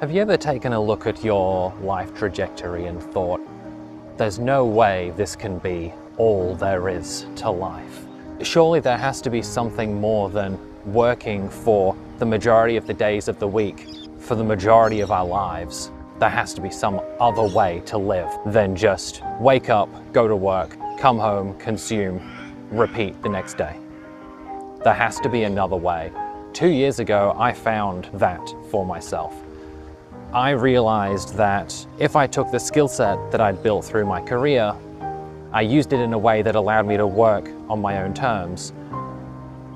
Have you ever taken a look at your life trajectory and thought, there's no way this can be all there is to life? Surely there has to be something more than working for the majority of the days of the week, for the majority of our lives. There has to be some other way to live than just wake up, go to work, come home, consume, repeat the next day. There has to be another way. 2 years ago, I found that for myself. I realized that if I took the skill set that I'd built through my career, I used it in a way that allowed me to work on my own terms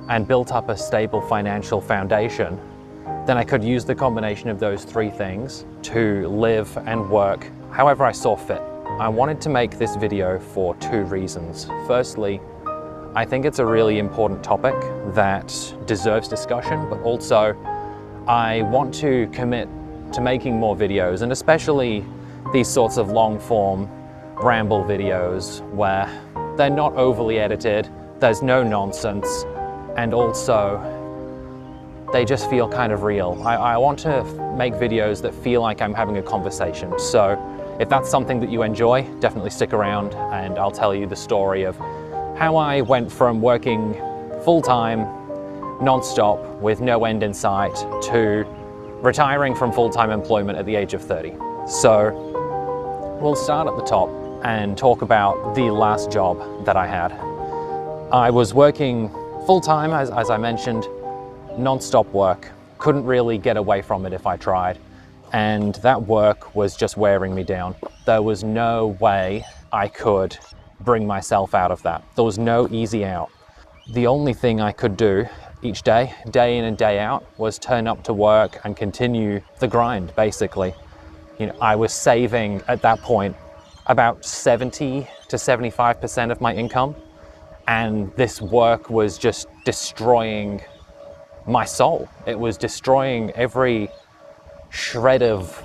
and built up a stable financial foundation, then I could use the combination of those three things to live and work however I saw fit. I wanted to make this video for two reasons. Firstly, I think it's a really important topic that deserves discussion, but also I want to commit to making more videos, and especially these sorts of long-form ramble videos where they're not overly edited, there's no nonsense, and also they just feel kind of real. I want to make videos that feel like I'm having a conversation. So if that's something that you enjoy, definitely stick around and I'll tell you the story of how I went from working full-time, non-stop, with no end in sight, to retiring from full-time employment at the age of 30. So we'll start at the top and talk about the last job that I had. I was working full-time, as I mentioned, non-stop work. Couldn't really get away from it if I tried. And that work was just wearing me down. There was no way I could bring myself out of that. There was no easy out. The only thing I could do each day, day in and day out, was turn up to work and continue the grind, basically. I was saving at that point about 70 to 75% of my income, and this work was just destroying my soul. It was destroying every shred of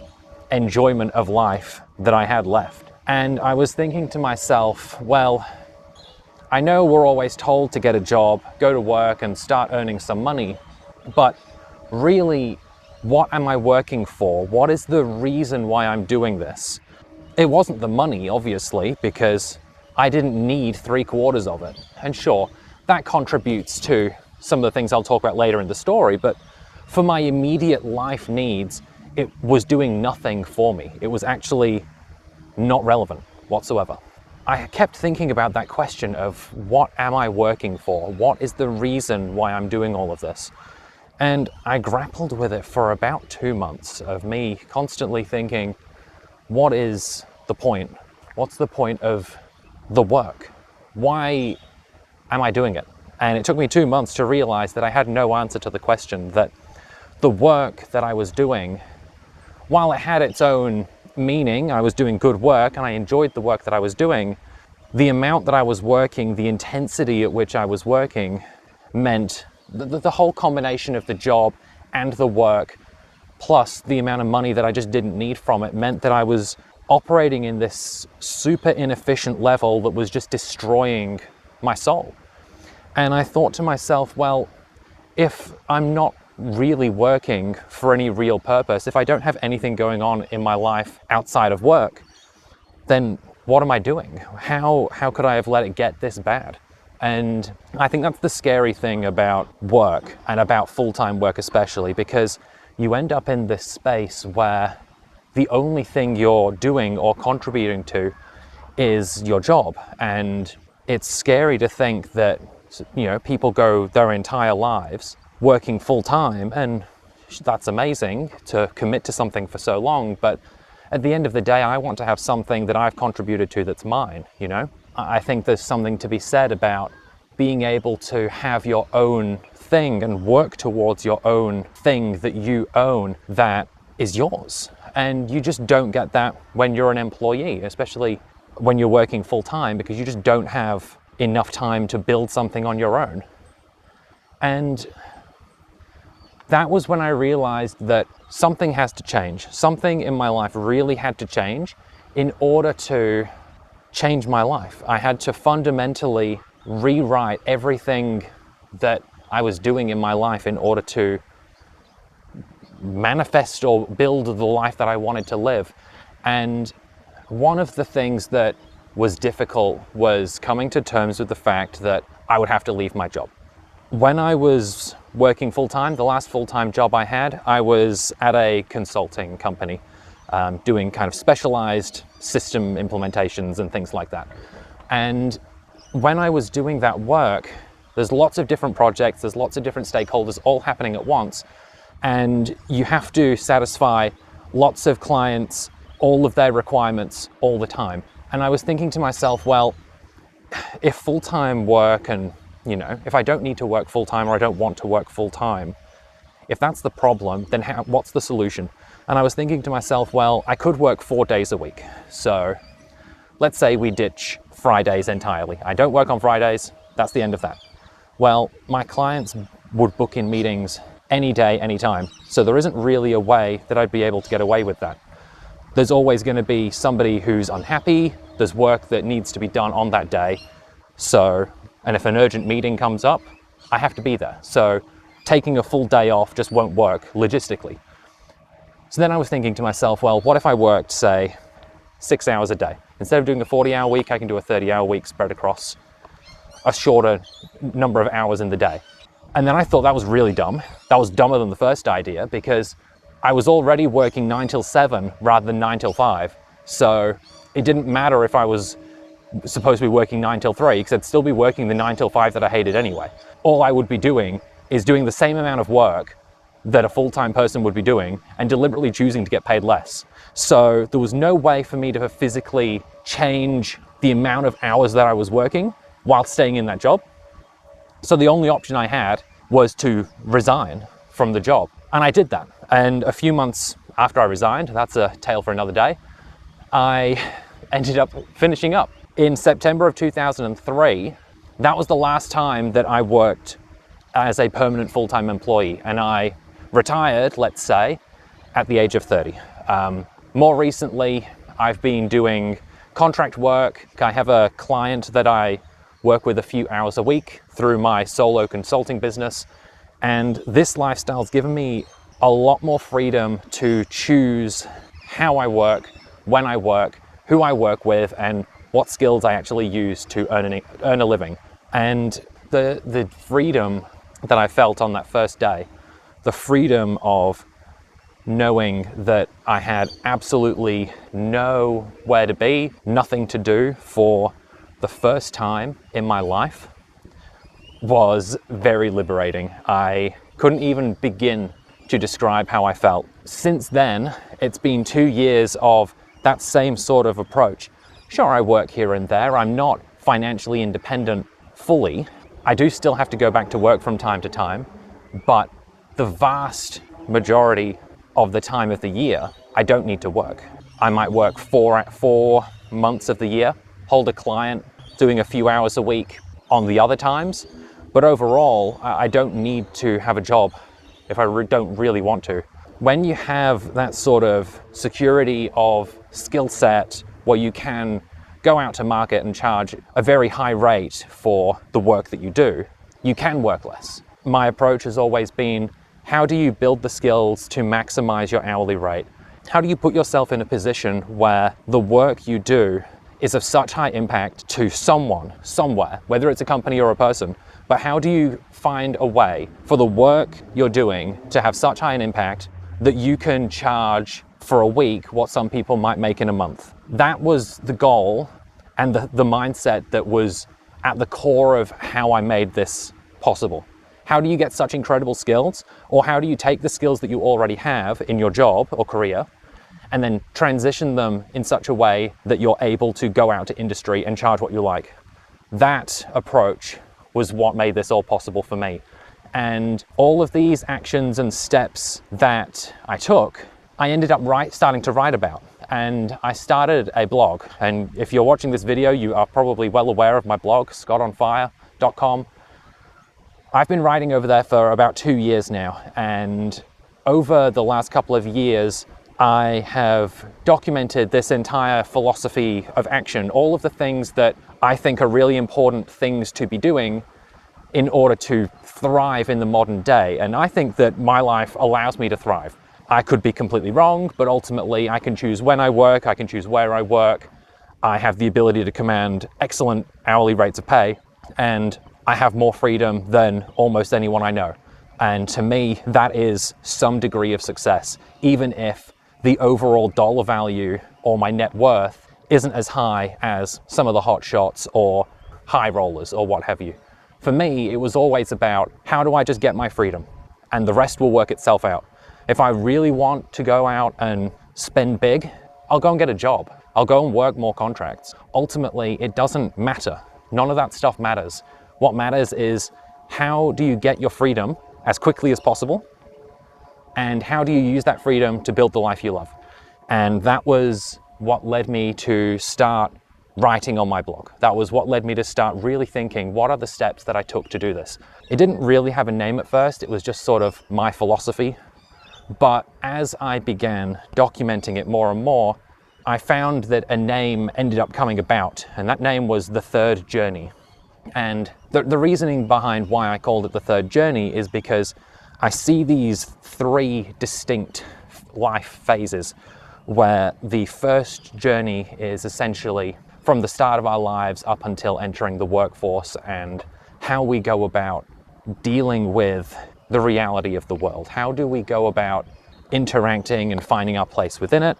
enjoyment of life that I had left. And I was thinking to myself, well, I know we're always told to get a job, go to work and start earning some money, but really, what am I working for? What is the reason why I'm doing this? It wasn't the money, obviously, because I didn't need 3/4 of it. And sure, that contributes to some of the things I'll talk about later in the story, but for my immediate life needs, it was doing nothing for me. It was actually not relevant whatsoever. I kept thinking about that question of what am I working for? What is the reason why I'm doing all of this? And I grappled with it for about 2 months of me constantly thinking, what is the point? What's the point of the work? Why am I doing it? And it took me 2 months to realize that I had no answer to the question, that the work that I was doing, while it had its own meaning, I was doing good work and I enjoyed the work that I was doing, the amount that I was working, the intensity at which I was working, meant the whole combination of the job and the work, plus the amount of money that I just didn't need from it, meant that I was operating in this super inefficient level that was just destroying my soul. And I thought to myself, well, if I'm not really working for any real purpose, if I don't have anything going on in my life outside of work, then what am I doing? How could I have let it get this bad? And I think that's the scary thing about work, and about full-time work especially, because you end up in this space where the only thing you're doing or contributing to is your job. And it's scary to think that people go their entire lives working full-time, and that's amazing to commit to something for so long, but at the end of the day, I want to have something that I've contributed to that's mine, I think there's something to be said about being able to have your own thing and work towards your own thing that you own that is yours. And you just don't get that when you're an employee, especially when you're working full-time, because you just don't have enough time to build something on your own. And that was when I realized that something has to change. Something in my life really had to change in order to change my life. I had to fundamentally rewrite everything that I was doing in my life in order to manifest or build the life that I wanted to live. And one of the things that was difficult was coming to terms with the fact that I would have to leave my job. When I was working full-time, the last full-time job I had, I was at a consulting company doing kind of specialized system implementations and things like that. And when I was doing that work, there's lots of different projects, there's lots of different stakeholders all happening at once, and you have to satisfy lots of clients, all of their requirements all the time. And I was thinking to myself, well, if full-time work and, if I don't need to work full-time or I don't want to work full-time, if that's the problem, then what's the solution? And I was thinking to myself, well, I could work 4 days a week. So let's say we ditch Fridays entirely. I don't work on Fridays, that's the end of that. Well, my clients would book in meetings any day, anytime. So there isn't really a way that I'd be able to get away with that. There's always going to be somebody who's unhappy, there's work that needs to be done on that day. And if an urgent meeting comes up, I have to be there. So taking a full day off just won't work logistically. So then I was thinking to myself, well, what if I worked, say, 6 hours a day? Instead of doing a 40-hour week, I can do a 30-hour week spread across a shorter number of hours in the day. And then I thought that was really dumb. That was dumber than the first idea because I was already working 9 till 7 rather than 9 till 5. So it didn't matter if I was supposed to be working 9 till 3 because I'd still be working the 9 till 5 that I hated anyway. All I would be doing is doing the same amount of work that a full-time person would be doing and deliberately choosing to get paid less. So there was no way for me to physically change the amount of hours that I was working while staying in that job. So the only option I had was to resign from the job. And I did that. And a few months after I resigned, that's a tale for another day, I ended up finishing up. In September of 2003, that was the last time that I worked as a permanent full-time employee. And I retired, let's say, at the age of 30. More recently, I've been doing contract work. I have a client that I work with a few hours a week through my solo consulting business. And this lifestyle's given me a lot more freedom to choose how I work, when I work, who I work with, and what skills I actually use to earn a living. And the freedom that I felt on that first day, the freedom of knowing that I had absolutely nowhere to be, nothing to do for the first time in my life, was very liberating. I couldn't even begin to describe how I felt. Since then, it's been 2 years of that same sort of approach. Sure, I work here and there. I'm not financially independent fully. I do still have to go back to work from time to time, but the vast majority of the time of the year, I don't need to work. I might work 4 months of the year, hold a client, doing a few hours a week on the other times, but overall, I don't need to have a job if I don't really want to. When you have that sort of security of skill set where you can go out to market and charge a very high rate for the work that you do, you can work less. My approach has always been, how do you build the skills to maximize your hourly rate? How do you put yourself in a position where the work you do is of such high impact to someone, somewhere, whether it's a company or a person, but how do you find a way for the work you're doing to have such high an impact that you can charge for a week what some people might make in a month? That was the goal and the mindset that was at the core of how I made this possible. How do you get such incredible skills? Or how do you take the skills that you already have in your job or career and then transition them in such a way that you're able to go out to industry and charge what you like? That approach was what made this all possible for me. And all of these actions and steps that I took, I ended up starting to write about. And I started a blog. And if you're watching this video, you are probably well aware of my blog, scottonfire.com. I've been writing over there for about 2 years now. And over the last couple of years, I have documented this entire philosophy of action, all of the things that I think are really important things to be doing in order to thrive in the modern day. And I think that my life allows me to thrive. I could be completely wrong, but ultimately I can choose when I work, I can choose where I work, I have the ability to command excellent hourly rates of pay, and I have more freedom than almost anyone I know. And to me, that is some degree of success, even if the overall dollar value or my net worth isn't as high as some of the hot shots or high rollers or what have you. For me, it was always about, how do I just get my freedom? And the rest will work itself out. If I really want to go out and spend big, I'll go and get a job. I'll go and work more contracts. Ultimately, it doesn't matter. None of that stuff matters. What matters is, how do you get your freedom as quickly as possible? And how do you use that freedom to build the life you love? And that was what led me to start writing on my blog. That was what led me to start really thinking, what are the steps that I took to do this? It didn't really have a name at first. It was just sort of my philosophy. But as I began documenting it more and more, I found that a name ended up coming about, and that name was The Third Journey. And the reasoning behind why I called it The Third Journey is because I see these three distinct life phases, where the first journey is essentially from the start of our lives up until entering the workforce, and how we go about dealing with the reality of the world. How do we go about interacting and finding our place within it?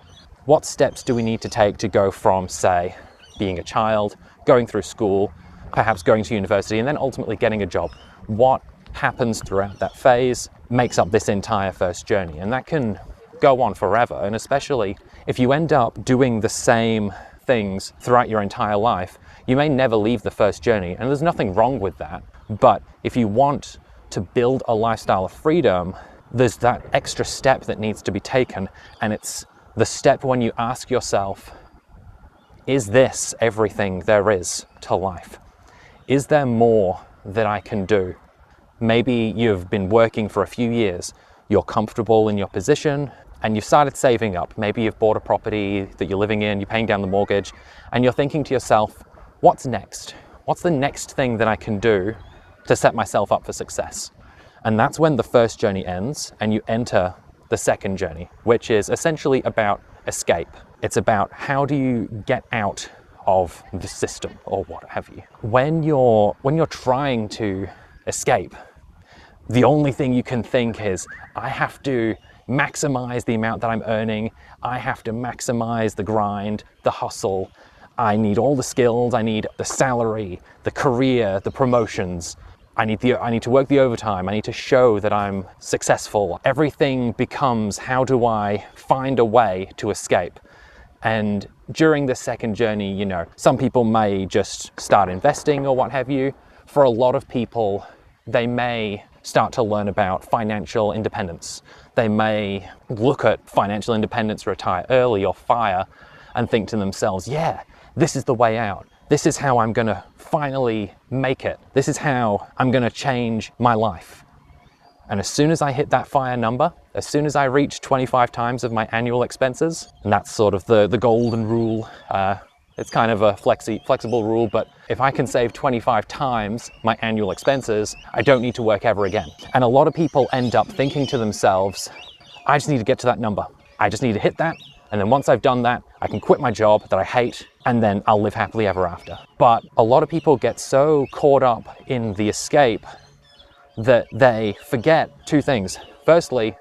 What steps do we need to take to go from, say, being a child, going through school, perhaps going to university, and then ultimately getting a job? What happens throughout that phase makes up this entire first journey, and that can go on forever. And especially if you end up doing the same things throughout your entire life, you may never leave the first journey, and there's nothing wrong with that. But if you want to build a lifestyle of freedom, there's that extra step that needs to be taken, and it's the step when you ask yourself, is this everything there is to life? Is there more that I can do? Maybe you've been working for a few years, you're comfortable in your position, and you've started saving up. Maybe you've bought a property that you're living in, you're paying down the mortgage, and you're thinking to yourself, what's next? What's the next thing that I can do to set myself up for success? And that's when the first journey ends and you enter the second journey, which is essentially about escape. It's about, how do you get out of the system or what have you? When you're trying to escape, the only thing you can think is, I have to maximize the amount that I'm earning. I have to maximize the grind, the hustle. I need all the skills. I need the salary, the career, the promotions. I need to work the overtime. I need to show that I'm successful. Everything becomes, how do I find a way to escape? And during the second journey, some people may just start investing or what have you. For a lot of people, they may start to learn about financial independence. They may look at financial independence, retire early or FIRE, and think to themselves, yeah, this is the way out. This is how I'm gonna finally make it. This is how I'm gonna change my life. And as soon as I hit that FIRE number, as soon as I reach 25 times of my annual expenses, and that's sort of the golden rule, it's kind of a flexible rule, but if I can save 25 times my annual expenses, I don't need to work ever again. And a lot of people end up thinking to themselves, I just need to get to that number. I just need to hit that. And then once I've done that, I can quit my job that I hate, and then I'll live happily ever after. But a lot of people get so caught up in the escape that they forget two things. Firstly,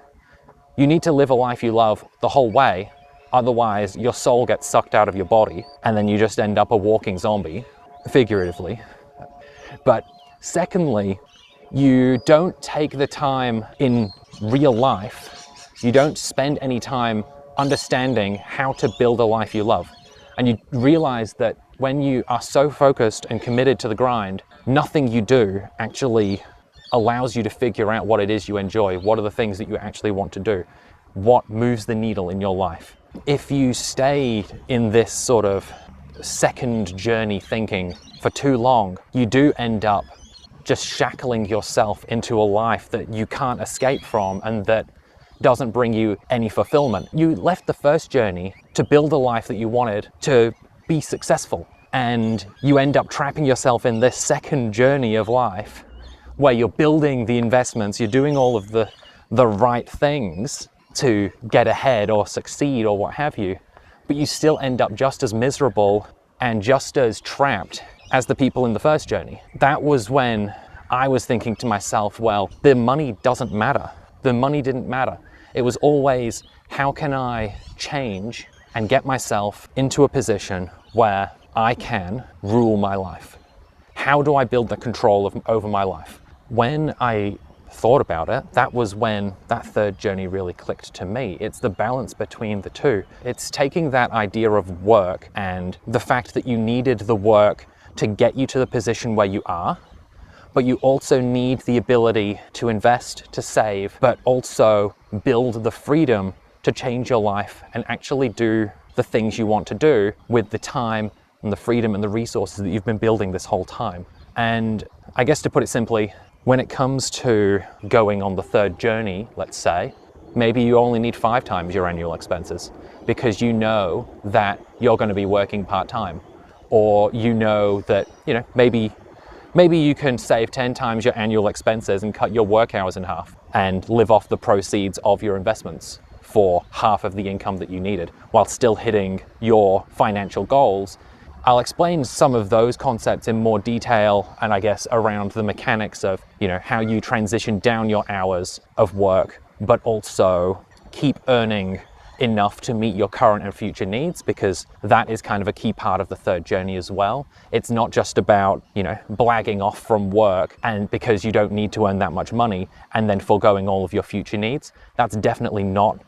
you need to live a life you love the whole way. Otherwise, your soul gets sucked out of your body, and then you just end up a walking zombie, figuratively. But secondly, you don't take the time in real life, you don't spend any time understanding how to build a life you love. And you realize that when you are so focused and committed to the grind, nothing you do actually allows you to figure out what it is you enjoy, what are the things that you actually want to do, what moves the needle in your life. If you stay in this sort of second journey thinking for too long, you do end up just shackling yourself into a life that you can't escape from and that doesn't bring you any fulfillment. You left the first journey to build a life that you wanted to be successful, and you end up trapping yourself in this second journey of life where you're building the investments, you're doing all of the right things, to get ahead or succeed or what have you, but you still end up just as miserable and just as trapped as the people in the first journey. That was when I was thinking to myself, well, the money doesn't matter. The money didn't matter. It was always, how can I change and get myself into a position where I can rule my life? How do I build the control over my life? When I thought about it, that was when that third journey really clicked to me. It's the balance between the two. It's taking that idea of work and the fact that you needed the work to get you to the position where you are, but you also need the ability to invest, to save, but also build the freedom to change your life and actually do the things you want to do with the time and the freedom and the resources that you've been building this whole time. And I guess to put it simply, when it comes to going on the third journey, let's say, maybe you only need 5 times your annual expenses because you know that you're going to be working part-time, or you know that, maybe you can save 10 times your annual expenses and cut your work hours in half and live off the proceeds of your investments for half of the income that you needed while still hitting your financial goals. I'll explain some of those concepts in more detail, and I guess around the mechanics of, how you transition down your hours of work, but also keep earning enough to meet your current and future needs, because that is kind of a key part of the third journey as well. It's not just about, blagging off from work and because you don't need to earn that much money and then foregoing all of your future needs. That's definitely not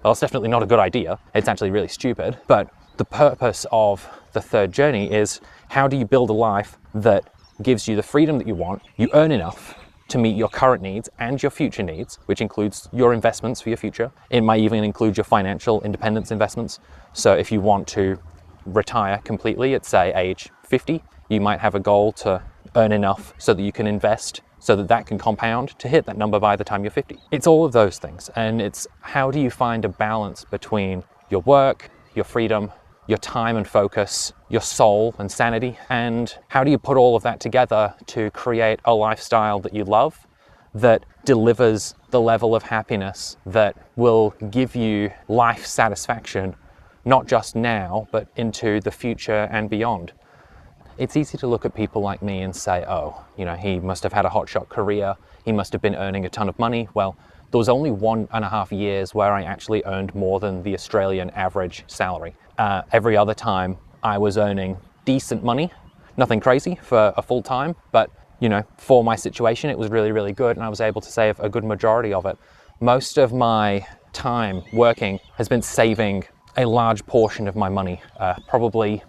it's definitely not a good idea. It's actually really stupid. But the purpose of the third journey is, how do you build a life that gives you the freedom that you want? You earn enough to meet your current needs and your future needs, which includes your investments for your future. It might even include your financial independence investments. So if you want to retire completely at, say, age 50, you might have a goal to earn enough so that you can invest, so that that can compound to hit that number by the time you're 50. It's all of those things. And it's, how do you find a balance between your work, your freedom, your time and focus, your soul and sanity, and how do you put all of that together to create a lifestyle that you love, that delivers the level of happiness that will give you life satisfaction, not just now, but into the future and beyond. It's easy to look at people like me and say, oh, he must have had a hotshot career, he must have been earning a ton of money. Well, there was only 1.5 years where I actually earned more than the Australian average salary. Every other time I was earning decent money, nothing crazy for a full time, but for my situation, it was really, really good, and I was able to save a good majority of it. Most of my time working has been saving a large portion of my money, probably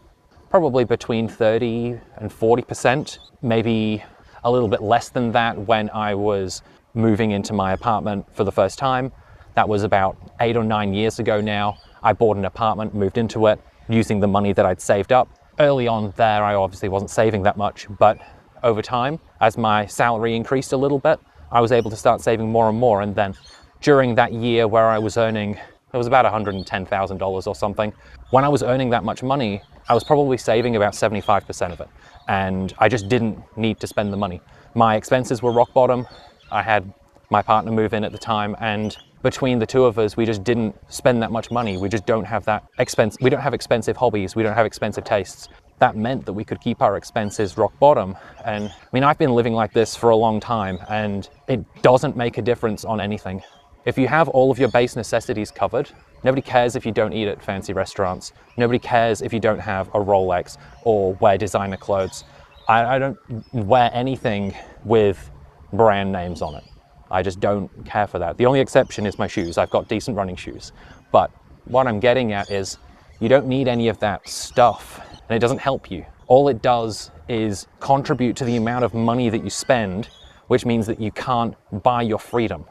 between 30 and 40%, maybe a little bit less than that when I was moving into my apartment for the first time. That was about 8 or 9 years ago now. I bought an apartment, moved into it, using the money that I'd saved up. Early on there, I obviously wasn't saving that much, but over time, as my salary increased a little bit, I was able to start saving more and more. And then during that year where I was earning, it was about $110,000 or something. When I was earning that much money, I was probably saving about 75% of it. And I just didn't need to spend the money. My expenses were rock bottom. I had my partner move in at the time, and between the two of us, we just didn't spend that much money. We just don't have that expense. We don't have expensive hobbies. We don't have expensive tastes. That meant that we could keep our expenses rock bottom. And I've been living like this for a long time, and it doesn't make a difference on anything. If you have all of your base necessities covered, nobody cares if you don't eat at fancy restaurants. Nobody cares if you don't have a Rolex or wear designer clothes. I don't wear anything with brand names on it. I just don't care for that. The only exception is my shoes. I've got decent running shoes. But what I'm getting at is, you don't need any of that stuff, and it doesn't help you. All it does is contribute to the amount of money that you spend, which means that you can't buy your freedom.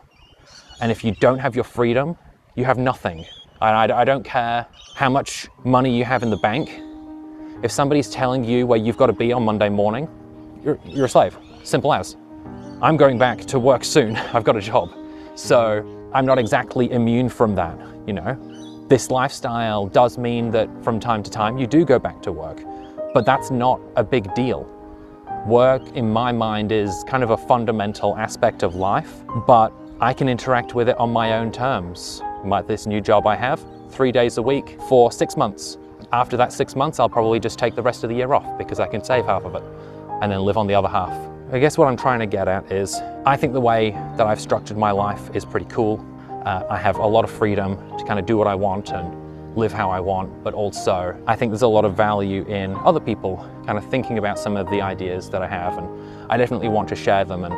And if you don't have your freedom, you have nothing. I don't care how much money you have in the bank. If somebody's telling you where you've got to be on Monday morning, you're a slave. Simple as. I'm going back to work soon. I've got a job. So I'm not exactly immune from that, This lifestyle does mean that from time to time you do go back to work, but that's not a big deal. Work, in my mind, is kind of a fundamental aspect of life, but I can interact with it on my own terms. this new job I have, 3 days a week for 6 months. After that 6 months, I'll probably just take the rest of the year off because I can save half of it and then live on the other half. I guess what I'm trying to get at is, I think the way that I've structured my life is pretty cool. I have a lot of freedom to kind of do what I want and live how I want, but also I think there's a lot of value in other people kind of thinking about some of the ideas that I have, and I definitely want to share them, and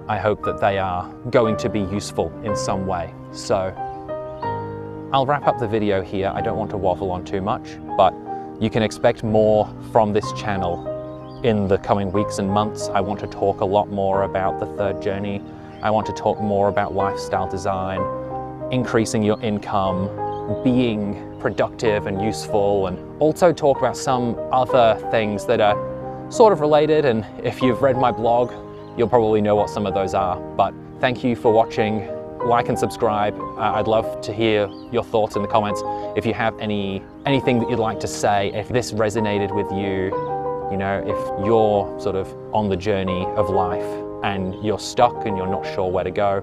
I hope that they are going to be useful in some way. So I'll wrap up the video here. I don't want to waffle on too much, but you can expect more from this channel in the coming weeks and months. I want to talk a lot more about the third journey. I want to talk more about lifestyle design, increasing your income, being productive and useful, and also talk about some other things that are sort of related, and if you've read my blog, you'll probably know what some of those are. But thank you for watching. Like and subscribe. I'd love to hear your thoughts in the comments. If you have anything that you'd like to say, if this resonated with you, if you're sort of on the journey of life and you're stuck and you're not sure where to go,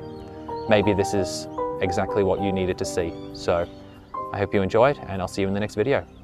maybe this is exactly what you needed to see. So I hope you enjoyed, and I'll see you in the next video.